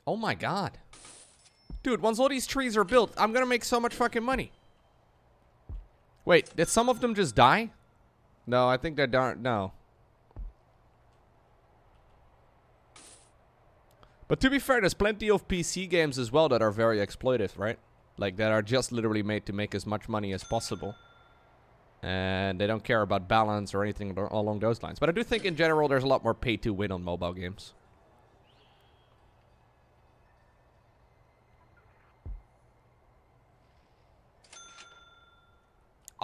Oh my god. Dude, once all these trees are built, I'm gonna make so much fucking money. Wait, did some of them just die? No, I think they're darn. No. But to be fair, there's plenty of PC games as well that are very exploitive, right? Like, that are just literally made to make as much money as possible. And they don't care about balance or anything along those lines. But I do think in general there's a lot more pay to win on mobile games.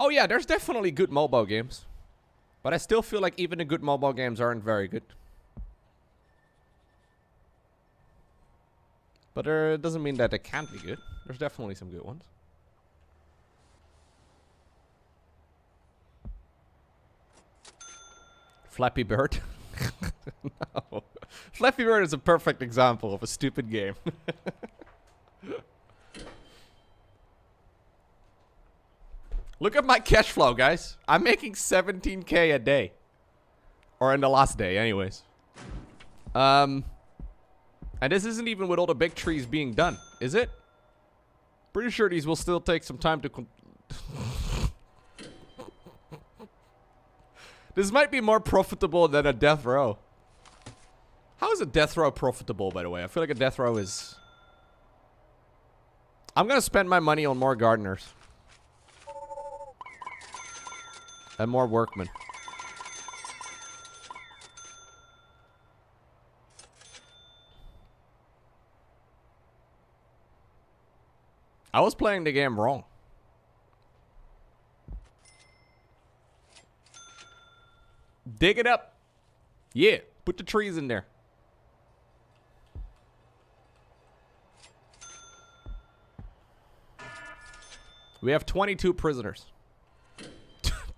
Oh yeah, there's definitely good mobile games. But I still feel like even the good mobile games aren't very good. But it doesn't mean that they can't be good. There's definitely some good ones. Flappy Bird? No. Flappy Bird is a perfect example of a stupid game. Look at my cash flow, guys. I'm making 17k a day. Or in the last day, anyways. And this isn't even with all the big trees being done, is it? Pretty sure these will still take some time to... This might be more profitable than a death row. How is a death row profitable, by the way? I feel like a death row is... I'm gonna spend my money on more gardeners. And more workmen. I was playing the game wrong. Dig it up. Yeah, put the trees in there. We have 22 prisoners.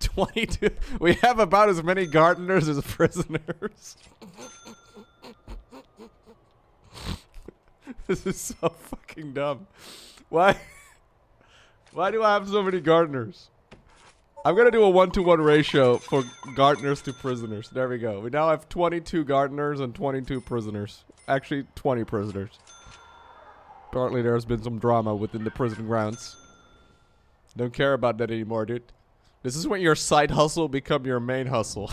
22. We have about as many gardeners as prisoners. This is so fucking dumb. Why do I have so many gardeners? I'm gonna do a 1-to-1 ratio for gardeners to prisoners. There we go. We now have 22 gardeners and 22 prisoners. Actually, 20 prisoners. Apparently there's been some drama within the prison grounds. Don't care about that anymore, dude. This is when your side hustle become your main hustle.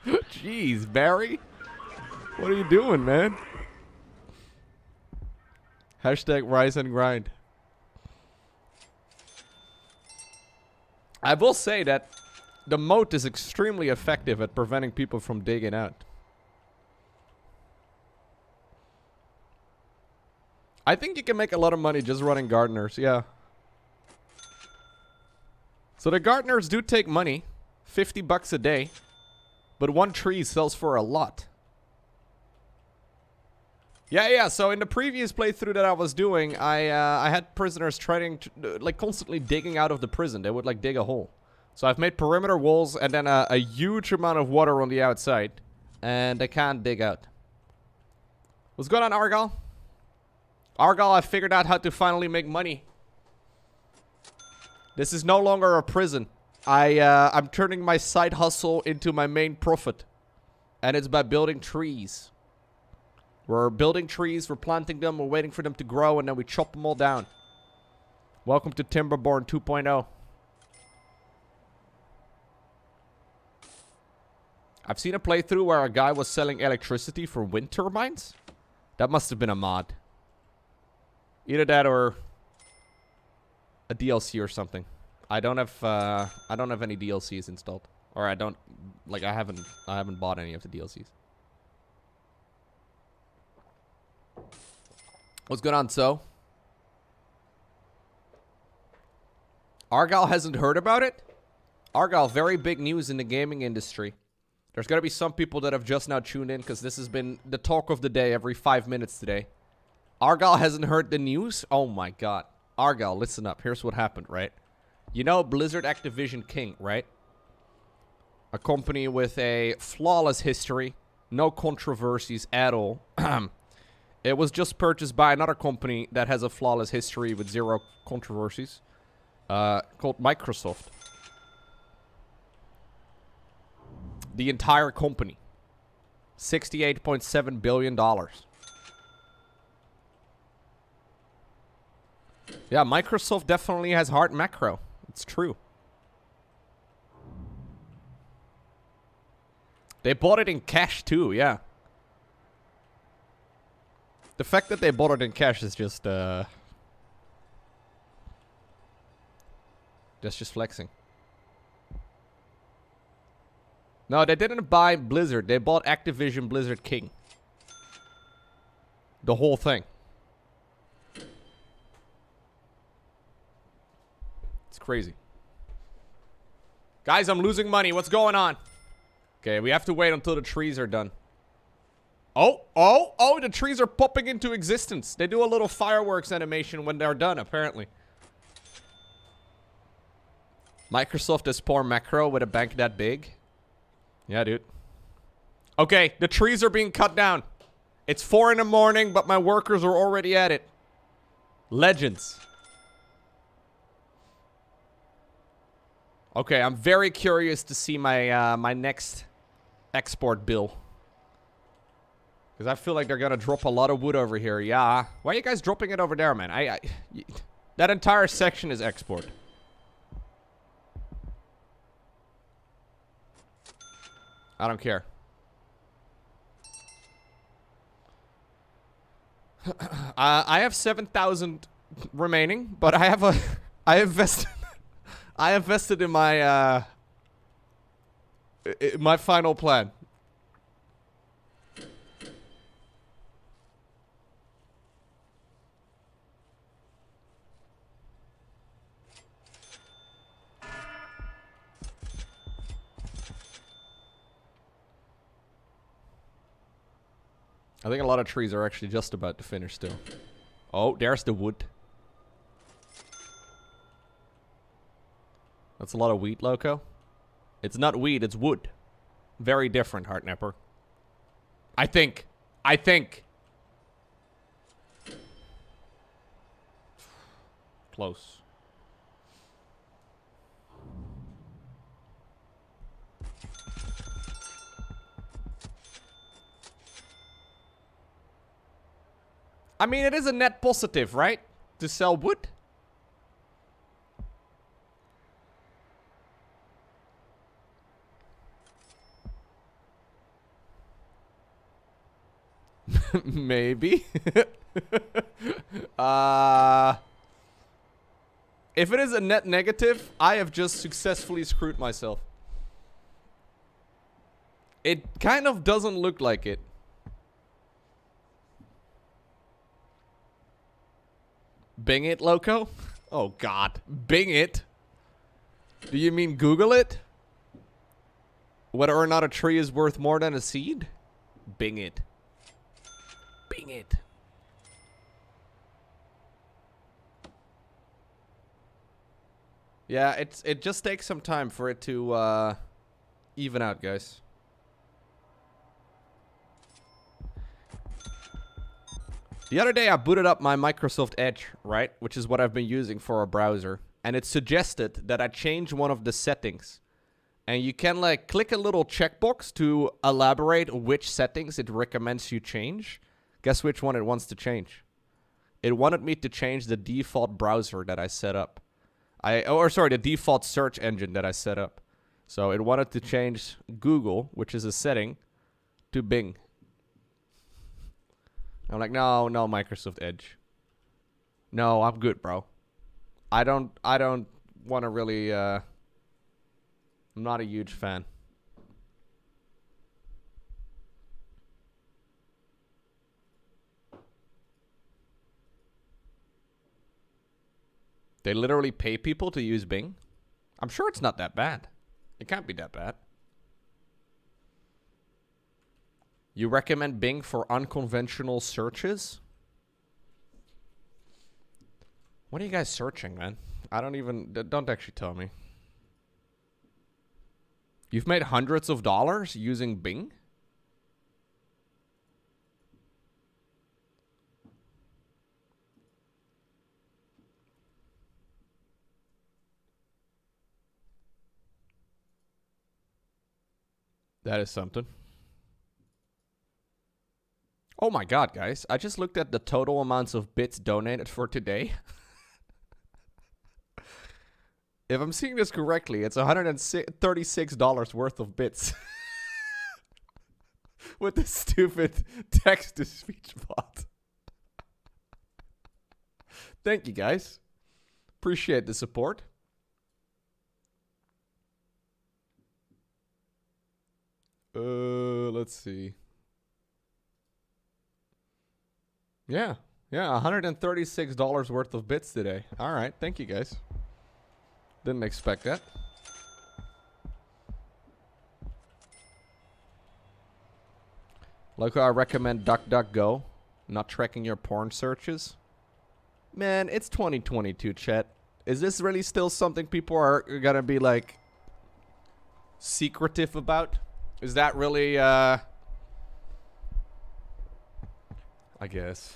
Jeez, Barry. What are you doing, man? Hashtag rise and grind. I will say that the moat is extremely effective at preventing people from digging out. I think you can make a lot of money just running gardeners, yeah. So the gardeners do take money, 50 bucks a day, but one tree sells for a lot. Yeah, so in the previous playthrough that I was doing, I had prisoners trying to, like, constantly digging out of the prison. They would, like, dig a hole. So I've made perimeter walls and then a huge amount of water on the outside. And they can't dig out. What's going on, Argal? Argal, I figured out how to finally make money. This is no longer a prison. I'm turning my side hustle into my main profit. And it's by building trees. We're building trees, we're planting them, we're waiting for them to grow, and then we chop them all down. Welcome to Timberborn 2.0. I've seen a playthrough where a guy was selling electricity for wind turbines. That must have been a mod. Either that or a DLC or something. I don't have any DLCs installed. Or I haven't bought any of the DLCs. What's going on, so? Argal hasn't heard about it? Argal, very big news in the gaming industry. There's gotta be some people that have just now tuned in because this has been the talk of the day every 5 minutes today. Argal hasn't heard the news? Oh my god. Argal, listen up. Here's what happened, right? You know Blizzard Activision King, right? A company with a flawless history. No controversies at all. It was just purchased by another company that has a flawless history with zero controversies. Called Microsoft. The entire company. $68.7 billion. Yeah, Microsoft definitely has hard macro. It's true. They bought it in cash too, yeah. The fact that they bought it in cash is just, that's just flexing. No, they didn't buy Blizzard. They bought Activision Blizzard King. The whole thing. It's crazy. Guys, I'm losing money. What's going on? Okay, we have to wait until the trees are done. Oh, the trees are popping into existence. They do a little fireworks animation when they're done, apparently. Microsoft is poor macro with a bank that big. Yeah, dude. Okay, the trees are being cut down. It's 4 in the morning, but my workers are already at it. Legends. Okay, I'm very curious to see my my next export bill. Because I feel like they're gonna drop a lot of wood over here. Yeah. Why are you guys dropping it over there, man? That entire section is export. I don't care. I have 7,000 remaining, but I have I have vested in my my final plan. I think a lot of trees are actually just about to finish still. Oh, there's the wood. That's a lot of wheat, Lowko. It's not wheat, it's wood. Very different, Heartnapper. I think. Close. I mean, it is a net positive, right? To sell wood. Maybe. If it is a net negative, I have just successfully screwed myself. It kind of doesn't look like it. Bing it, Lowko? Oh, God. Bing it? Do you mean Google it? Whether or not a tree is worth more than a seed? Bing it. Bing it. Yeah, it just takes some time for it to even out, guys. The other day I booted up my Microsoft Edge, right? Which is what I've been using for a browser. And it suggested that I change one of the settings. And you can like click a little checkbox to elaborate which settings it recommends you change. Guess which one it wants to change? It wanted me to change the default browser that I set up. The default search engine that I set up. So it wanted to change Google, which is a setting, to Bing. I'm like, no, Microsoft Edge. No, I'm good, bro. I don't want to really, I'm not a huge fan. They literally pay people to use Bing? I'm sure it's not that bad. It can't be that bad. You recommend Bing for unconventional searches? What are you guys searching, man? Don't actually tell me. You've made hundreds of dollars using Bing? That is something. Oh my God, guys. I just looked at the total amounts of bits donated for today. If I'm seeing this correctly, it's $136 worth of bits. With this stupid text-to-speech bot. Thank you, guys. Appreciate the support. Let's see. Yeah, $136 worth of bits today. All right, thank you, guys. Didn't expect that. Lowko, I recommend DuckDuckGo, not tracking your porn searches. Man, it's 2022, chat. Is this really still something people are gonna be, like, secretive about? Is that really, I guess.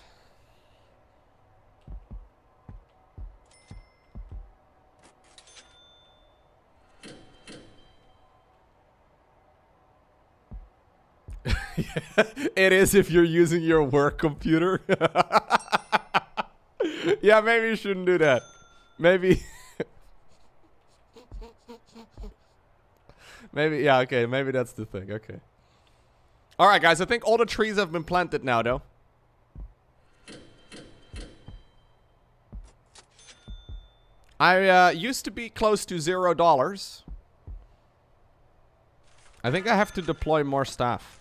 Yeah, it is if you're using your work computer. Yeah, maybe you shouldn't do that. Maybe. Maybe, yeah, okay, maybe that's the thing, okay. Alright, guys, I think all the trees have been planted now, though. I used to be close to $0. I think I have to deploy more staff.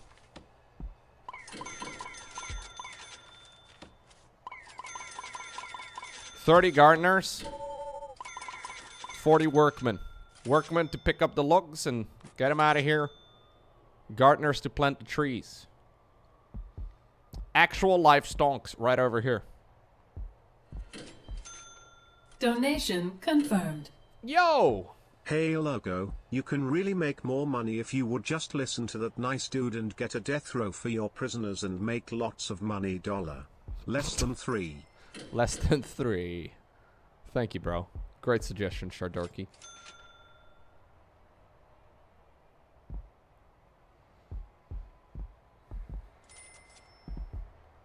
30 gardeners. 40 workmen. Workmen to pick up the logs and get them out of here. Gardeners to plant the trees. Actual live stonks right over here. Donation confirmed. Yo! Hey Lowko, you can really make more money if you would just listen to that nice dude and get a death row for your prisoners and make lots of money. Less than 3. Less than 3. Thank you, bro. Great suggestion, Shardorky.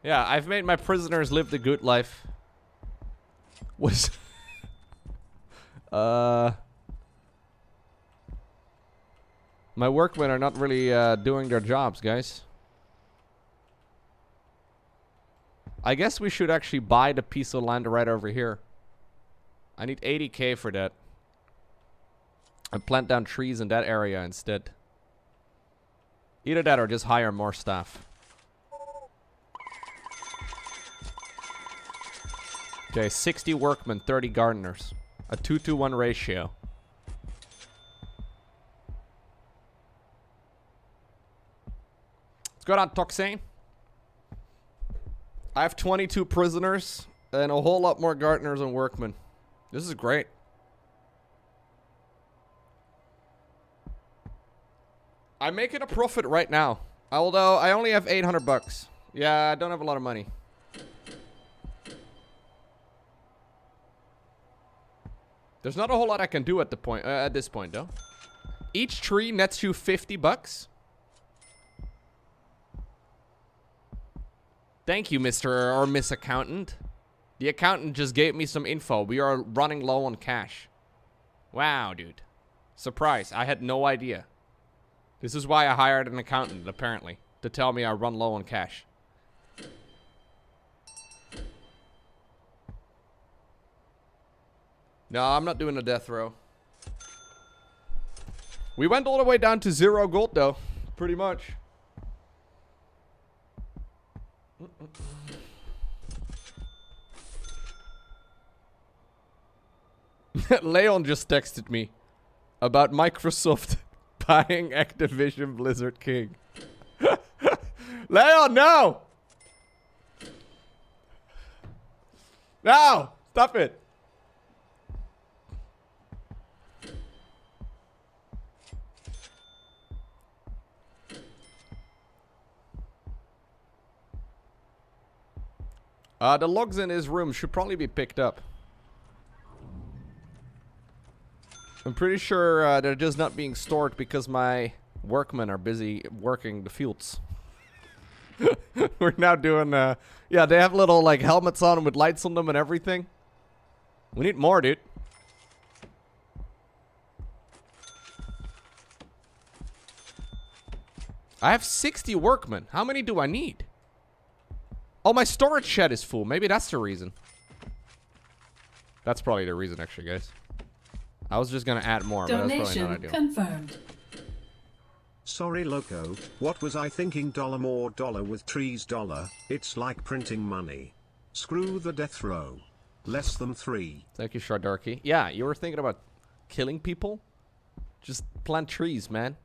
Yeah, I've made my prisoners live the good life. Was my workmen are not really doing their jobs, guys. I guess we should actually buy the piece of land right over here. I need 80k for that. And plant down trees in that area instead. Either that or just hire more staff. Okay, 60 workmen, 30 gardeners. A 2-to-1 ratio. Let's go down, Toxane. I have 22 prisoners and a whole lot more gardeners and workmen. This is great. I'm making a profit right now. Although I only have 800 bucks. Yeah, I don't have a lot of money. There's not a whole lot I can do at this point though. Each tree nets you 50 bucks. Thank you, Mr. or Miss Accountant. The accountant just gave me some info. We are running low on cash. Wow, dude. Surprise. I had no idea. This is why I hired an accountant, apparently. To tell me I run low on cash. No, I'm not doing a death row. We went all the way down to 0 gold, though. Pretty much. Leon just texted me about Microsoft buying Activision Blizzard King. Leon, no! No! Stop it! The logs in his room should probably be picked up. I'm pretty sure they're just not being stored because my workmen are busy working the fields. We're now doing, yeah, they have little, like, helmets on with lights on them and everything. We need more, dude. I have 60 workmen. How many do I need? Oh, my storage shed is full. Maybe that's the reason. That's probably the reason, actually, guys. I was just gonna add more, but that's probably not Donation ideal. confirmed. Sorry Lowko, what was I thinking? Dollar more dollar with trees dollar, it's like printing money. Screw the death row. Less than 3. Thank you, Shardarky. Yeah, you were thinking about killing people? Just plant trees, man.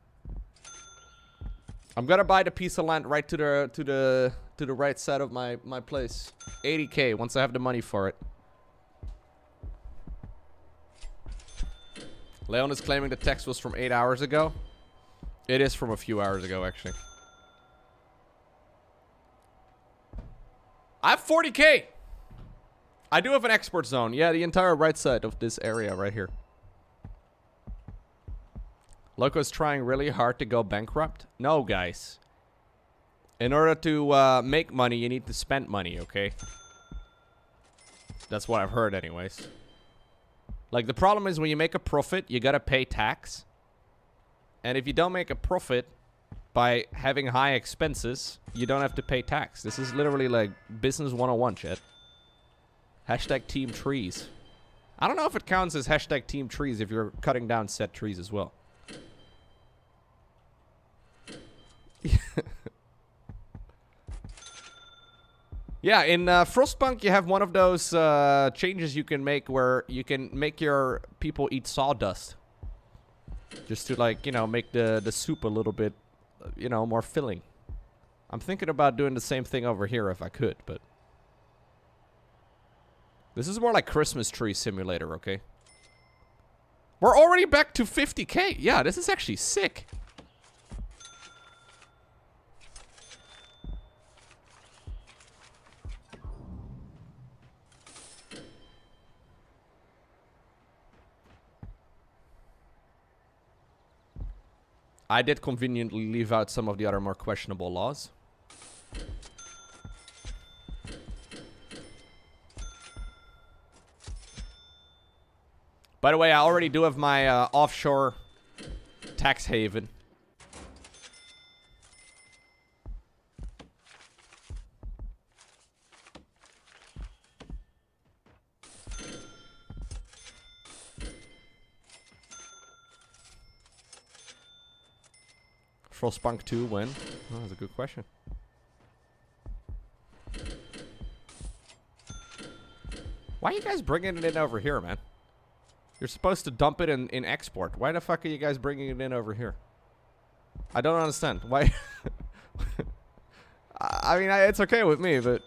I'm gonna buy the piece of land right to the right side of my place. 80K once I have the money for it. Leon is claiming the text was from 8 hours ago. It is from a few hours ago, actually. I have 40K. I do have an export zone. Yeah, the entire right side of this area right here. Lowko's trying really hard to go bankrupt. No, guys. In order to make money, you need to spend money, okay? That's what I've heard anyways. Like, the problem is when you make a profit, you gotta pay tax. And if you don't make a profit by having high expenses, you don't have to pay tax. This is literally like business 101 shit. Hashtag team trees. I don't know if it counts as hashtag team trees if you're cutting down said trees as well. Yeah, in Frostpunk you have one of those changes you can make where you can make your people eat sawdust. Just to, like, you know, make the soup a little bit, you know, more filling. I'm thinking about doing the same thing over here if I could, but... This is more like Christmas tree simulator, okay? We're already back to 50K. Yeah, this is actually sick. I did conveniently leave out some of the other more questionable laws. By the way, I already do have my offshore tax haven. Frostpunk 2 when? Oh, that's a good question. Why are you guys bringing it in over here, man? You're supposed to dump it in export. Why the fuck are you guys bringing it in over here? I don't understand. Why? I mean, it's okay with me, but...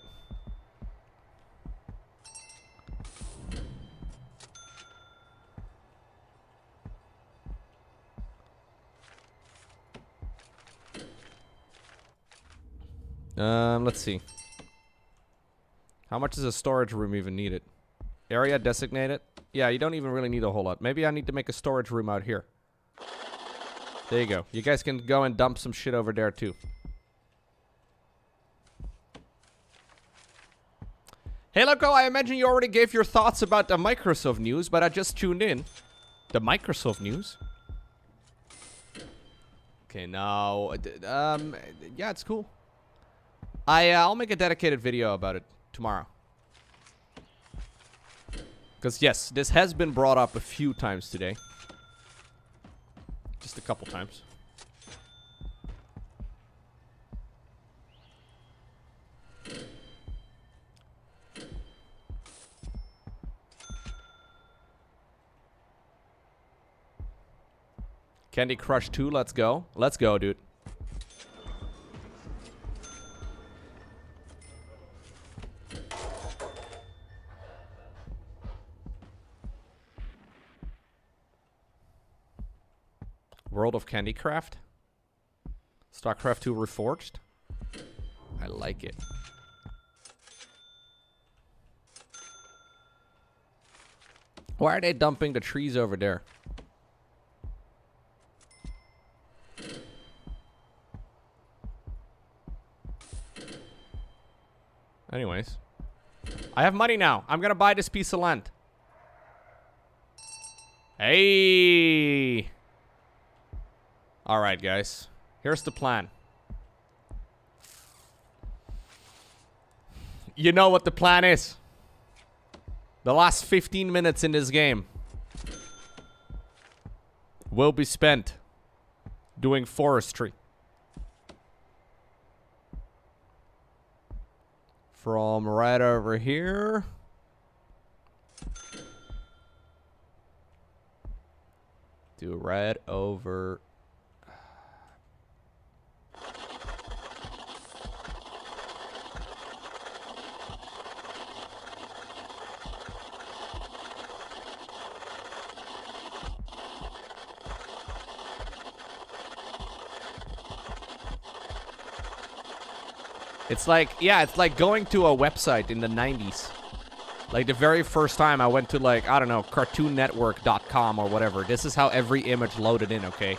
let's see. How much does a storage room even need it? Area designated? Yeah, you don't even really need a whole lot. Maybe I need to make a storage room out here. There you go. You guys can go and dump some shit over there too. Hey, Lowko, I imagine you already gave your thoughts about the Microsoft news, but I just tuned in. The Microsoft news? Okay, no. Yeah, it's cool. I'll make a dedicated video about it tomorrow. Because, yes, this has been brought up a few times today. Just a couple times. Candy Crush 2, let's go. Let's go, dude. World of Candy Craft. StarCraft 2 Reforged. I like it. Why are they dumping the trees over there? Anyways. I have money now. I'm gonna buy this piece of land. Hey! Alright, guys. Here's the plan. You know what the plan is. The last 15 minutes in this game will be spent doing forestry. From right over here. To right over. It's like, yeah, it's like going to a website in the 90s. Like the very first time I went to, like, I don't know, cartoonnetwork.com or whatever. This is how every image loaded in, okay?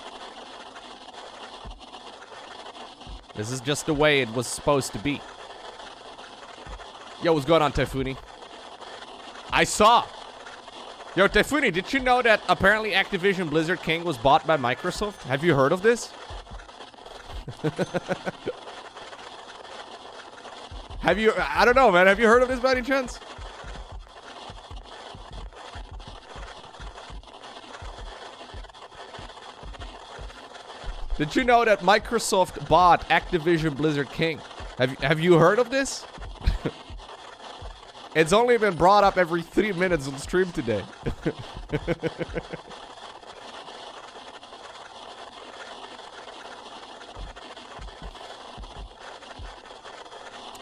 This is just the way it was supposed to be. Yo, what's going on, Tefuni? I saw. Yo, Tefuni, did you know that apparently Activision Blizzard King was bought by Microsoft? Have you heard of this? Have you, I don't know, man. Have you heard of this by any chance? Did you know that Microsoft bought Activision Blizzard King? Have you heard of this? It's only been brought up every 3 minutes on stream today.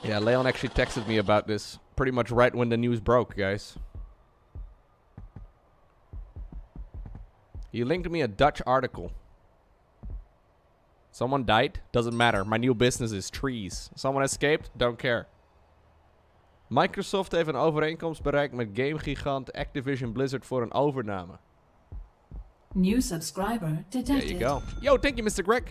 Yeah, Leon actually texted me about this pretty much right when the news broke, guys. He linked me a Dutch article. Someone died? Doesn't matter. My new business is trees. Someone escaped? Don't care. Microsoft heeft een overeenkomst bereikt met gamegigant Activision Blizzard voor een overname. New subscriber detected. There you go. Yo, thank you, Mr. Greg.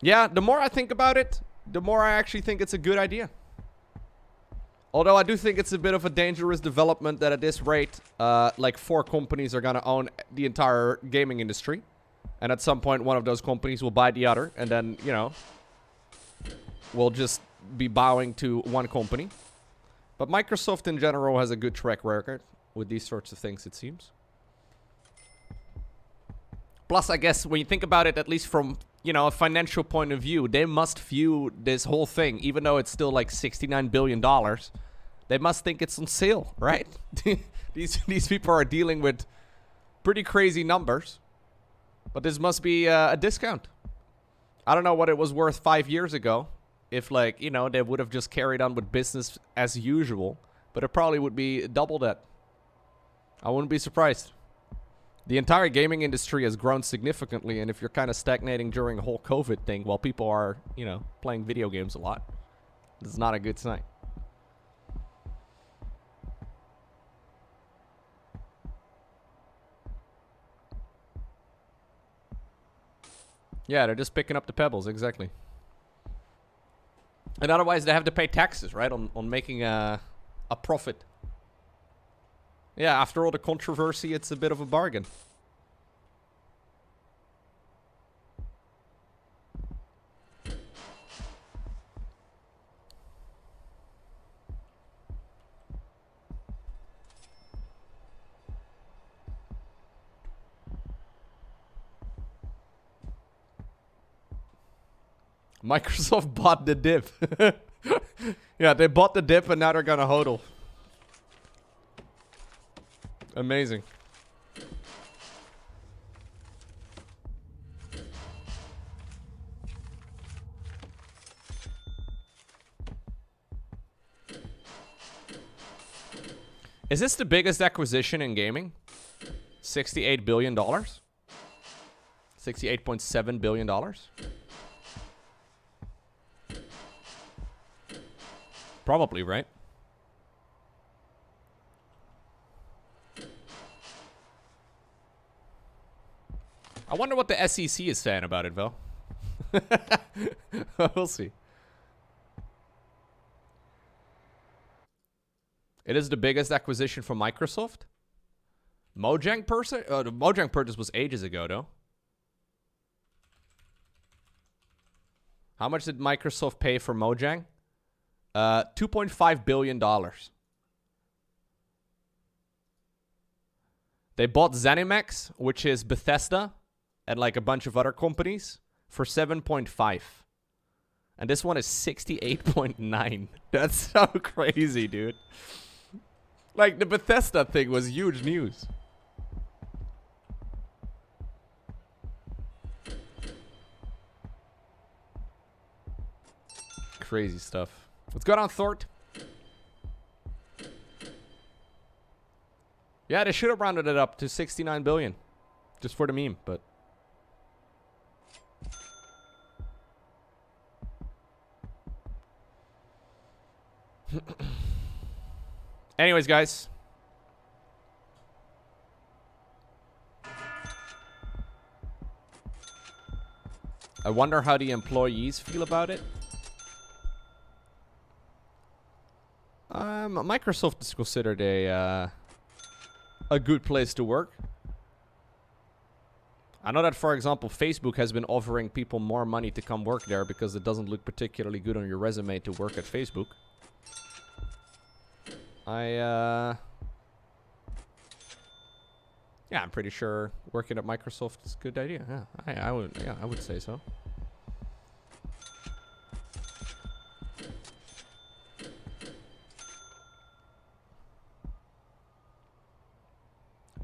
Yeah, the more I think about it, the more I actually think it's a good idea. Although I do think it's a bit of a dangerous development that at this rate, like 4 companies are gonna own the entire gaming industry. And at some point, one of those companies will buy the other. And then, you know, we'll just be bowing to one company. But Microsoft in general has a good track record with these sorts of things, it seems. Plus, I guess when you think about it, at least from, you know, a financial point of view, they must view this whole thing, even though it's still like $69 billion, they must think it's on sale, right? These people are dealing with pretty crazy numbers, but this must be a discount. I don't know what it was worth 5 years ago, if, like, you know, they would have just carried on with business as usual, but it probably would be double that. I wouldn't be surprised. The entire gaming industry has grown significantly, and if you're kind of stagnating during the whole COVID thing while people are, you know, playing video games a lot, it's not a good sign. Yeah, they're just picking up the pebbles, exactly. And otherwise they have to pay taxes, right, on making a profit. Yeah, after all the controversy, it's a bit of a bargain. Microsoft bought the dip. Yeah, they bought the dip and now they're gonna hodl. Amazing. Is this the biggest acquisition in gaming? $68 billion? $68.7 billion? Probably, right? I wonder what the SEC is saying about it, Vel. We'll see. It is the biggest acquisition from Microsoft. Mojang purchase? The Mojang purchase was ages ago, though. How much did Microsoft pay for Mojang? $2.5 billion. They bought ZeniMax, which is Bethesda, and like a bunch of other companies, for 7.5. And this one is 68.9. That's so crazy, dude. Like, the Bethesda thing was huge news. Crazy stuff. What's going on, Thort? Yeah, they should have rounded it up to 69 billion. Just for the meme, but... Anyways, guys. I wonder how the employees feel about it. Microsoft is considered a good place to work. I know that, for example, Facebook has been offering people more money to come work there because it doesn't look particularly good on your resume to work at Facebook. Yeah, I'm pretty sure working at Microsoft is a good idea. Yeah, I would say so.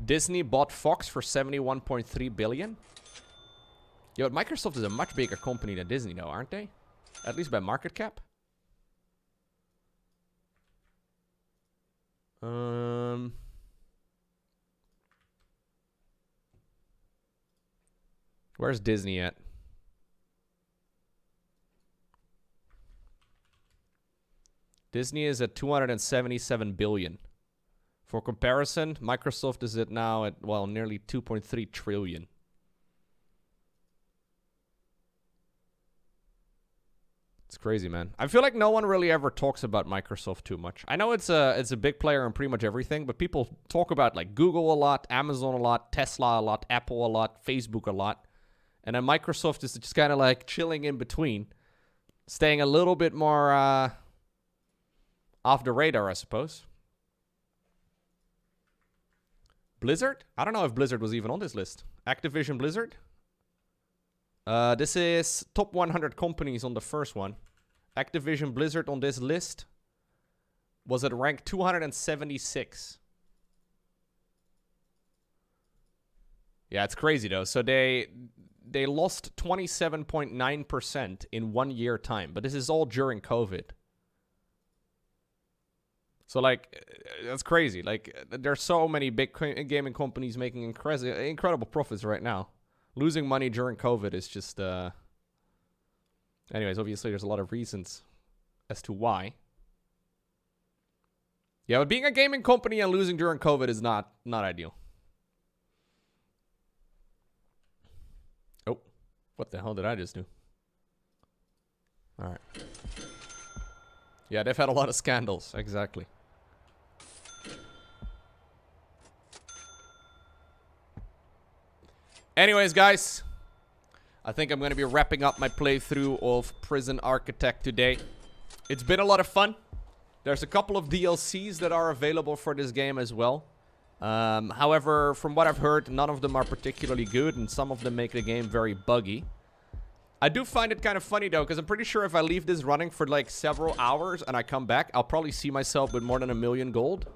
Disney bought Fox for 71.3 billion. Yo, Microsoft is a much bigger company than Disney, though, aren't they? At least by market cap. Where's Disney at? Disney is at 277 billion. For comparison, Microsoft is at now at, well, nearly 2.3 trillion. It's crazy, man. I feel like no one really ever talks about Microsoft too much. I know it's a big player in pretty much everything, but people talk about like Google a lot, Amazon a lot, Tesla a lot, Apple a lot, Facebook a lot. And then Microsoft is just kind of like chilling in between, staying a little bit more off the radar, I suppose. Blizzard? I don't know if Blizzard was even on this list. Activision Blizzard? This is top 100 companies on the first one. Activision Blizzard on this list was at rank 276. Yeah, it's crazy though. So they lost 27.9% in 1 year time. But this is all during COVID. So, like, that's crazy. Like, there's so many big gaming companies making incredible profits right now. Losing money during COVID is just, Anyways, obviously there's a lot of reasons as to why. Yeah, but being a gaming company and losing during COVID is not ideal. Oh, what the hell did I just do? All right. Yeah, they've had a lot of scandals. Exactly. Anyways, guys, I think I'm going to be wrapping up my playthrough of Prison Architect today. It's been a lot of fun. There's a couple of DLCs that are available for this game as well. However, from what I've heard, none of them are particularly good, and some of them make the game very buggy. I do find it kind of funny, though, because I'm pretty sure if I leave this running for, like, several hours and I come back, I'll probably see myself with more than 1 million gold.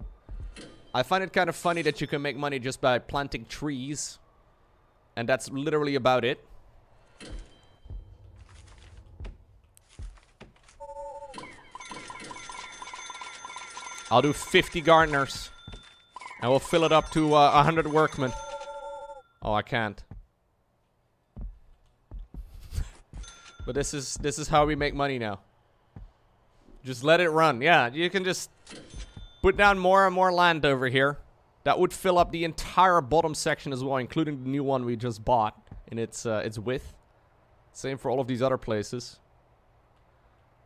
I find it kind of funny that you can make money just by planting trees. And that's literally about it. I'll do 50 gardeners. And we'll fill it up to 100 workmen. Oh, I can't. But this is how we make money now. Just let it run. Yeah, you can just put down more and more land over here. That would fill up the entire bottom section as well, including the new one we just bought in its width. Same for all of these other places.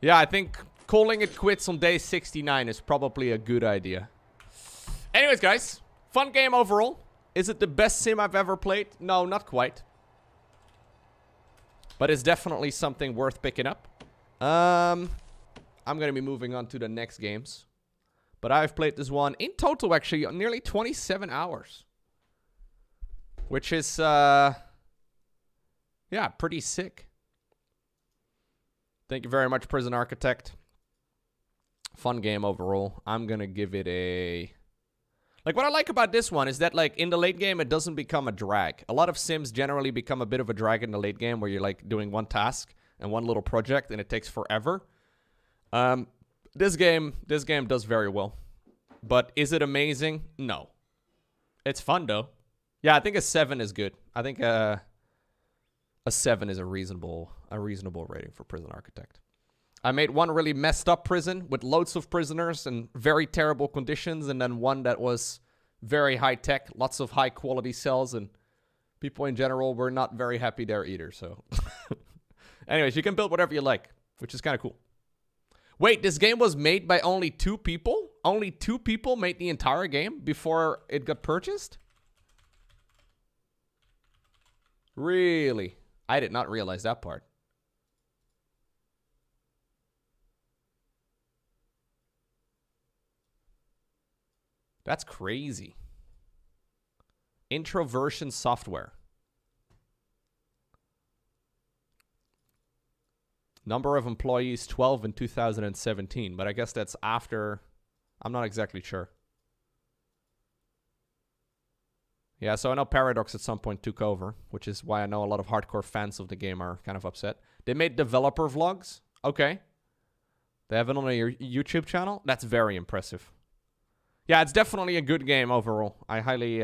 Yeah, I think calling it quits on day 69 is probably a good idea. Anyways, guys, fun game overall. Is it the best sim I've ever played? No, not quite. But it's definitely something worth picking up. I'm going to be moving on to the next games. But I've played this one in total, actually, nearly 27 hours. Which is, yeah, pretty sick. Thank you very much, Prison Architect. Fun game overall. I'm going to give it a... Like, what I like about this one is that, like, in the late game, it doesn't become a drag. A lot of sims generally become a bit of a drag in the late game where you're, like, doing one task and one little project, and it takes forever. This game does very well. But is it amazing? No. It's fun, though. Yeah, I think a 7 is good. I think a 7 is a reasonable rating for Prison Architect. I made one really messed up prison with loads of prisoners and very terrible conditions, and then one that was very high tech, lots of high quality cells, and people in general were not very happy there either. So, anyways, you can build whatever you like, which is kind of cool. Wait, this game was made by only 2 people? Only 2 people made the entire game before it got purchased? Really? I did not realize that part. That's crazy. Introversion software. Number of employees, 12 in 2017. But I guess that's after... I'm not exactly sure. Yeah, so I know Paradox at some point took over, which is why I know a lot of hardcore fans of the game are kind of upset. They made developer vlogs. Okay. They have it on their YouTube channel. That's very impressive. Yeah, it's definitely a good game overall. I highly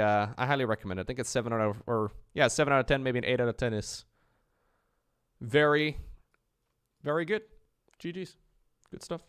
recommend it. I think it's 7 out of 7 out of 10, maybe an 8 out of 10 is very, very good. GG's. Good stuff.